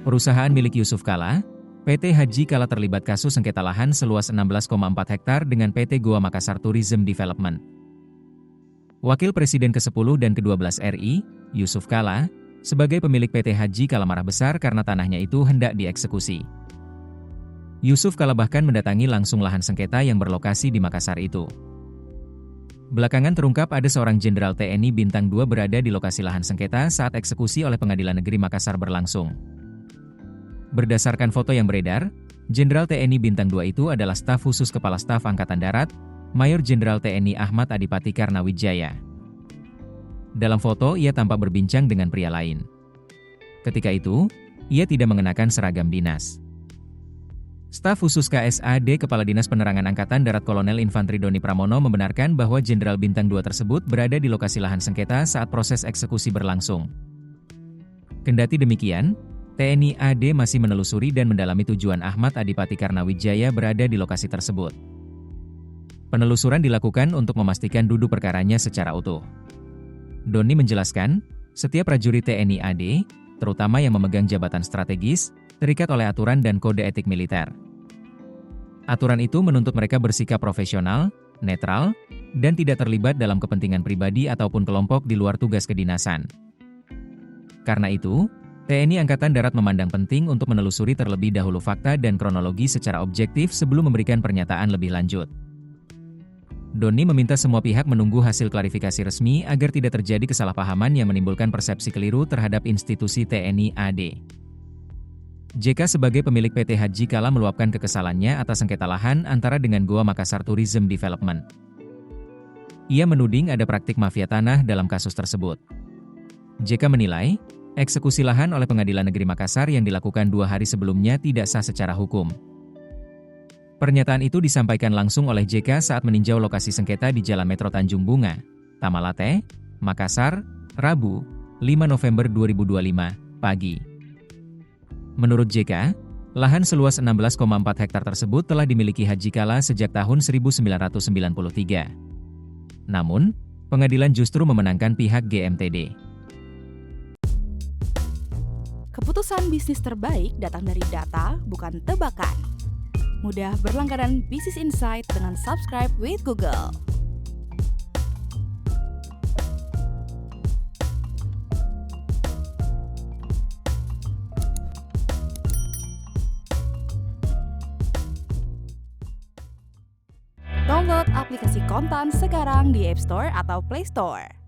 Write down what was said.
Perusahaan milik Yusuf Kala, PT Haji Kala terlibat kasus sengketa lahan seluas 16,4 hektar dengan PT Goa Makassar Tourism Development. Wakil Presiden ke-10 dan ke-12 RI, Yusuf Kala, sebagai pemilik PT Haji Kala marah besar karena tanahnya itu hendak dieksekusi. Yusuf Kala bahkan mendatangi langsung lahan sengketa yang berlokasi di Makassar itu. Belakangan terungkap ada seorang Jenderal TNI Bintang 2 berada di lokasi lahan sengketa saat eksekusi oleh Pengadilan Negeri Makassar berlangsung. Berdasarkan foto yang beredar, Jenderal TNI Bintang 2 itu adalah staf khusus Kepala Staf Angkatan Darat, Mayor Jenderal TNI Ahmad Adipati Karnawijaya. Dalam foto, ia tampak berbincang dengan pria lain. Ketika itu, ia tidak mengenakan seragam dinas. Staf khusus KSAD Kepala Dinas Penerangan Angkatan Darat Kolonel Infantri Doni Pramono membenarkan bahwa Jenderal Bintang 2 tersebut berada di lokasi lahan sengketa saat proses eksekusi berlangsung. Kendati demikian, TNI AD masih menelusuri dan mendalami tujuan Ahmad Adipati Karnawijaya berada di lokasi tersebut. Penelusuran dilakukan untuk memastikan duduk perkaranya secara utuh. Doni menjelaskan, setiap prajurit TNI AD, terutama yang memegang jabatan strategis, terikat oleh aturan dan kode etik militer. Aturan itu menuntut mereka bersikap profesional, netral, dan tidak terlibat dalam kepentingan pribadi ataupun kelompok di luar tugas kedinasan. Karena itu, TNI Angkatan Darat memandang penting untuk menelusuri terlebih dahulu fakta dan kronologi secara objektif sebelum memberikan pernyataan lebih lanjut. Doni meminta semua pihak menunggu hasil klarifikasi resmi agar tidak terjadi kesalahpahaman yang menimbulkan persepsi keliru terhadap institusi TNI AD. JK sebagai pemilik PT Haji Kala meluapkan kekesalannya atas sengketa lahan antara dengan Goa Makassar Tourism Development. Ia menuding ada praktik mafia tanah dalam kasus tersebut. JK menilai, eksekusi lahan oleh Pengadilan Negeri Makassar yang dilakukan 2 hari sebelumnya tidak sah secara hukum. Pernyataan itu disampaikan langsung oleh JK saat meninjau lokasi sengketa di Jalan Metro Tanjung Bunga, Tamalate, Makassar, Rabu, 5 November 2025, pagi. Menurut JK, lahan seluas 16,4 hektar tersebut telah dimiliki Haji Kala sejak tahun 1993. Namun, pengadilan justru memenangkan pihak GMTD. Keputusan bisnis terbaik datang dari data, bukan tebakan. Mudah berlangganan Business Insight dengan subscribe with Google. Download aplikasi Kontan sekarang di App Store atau Play Store.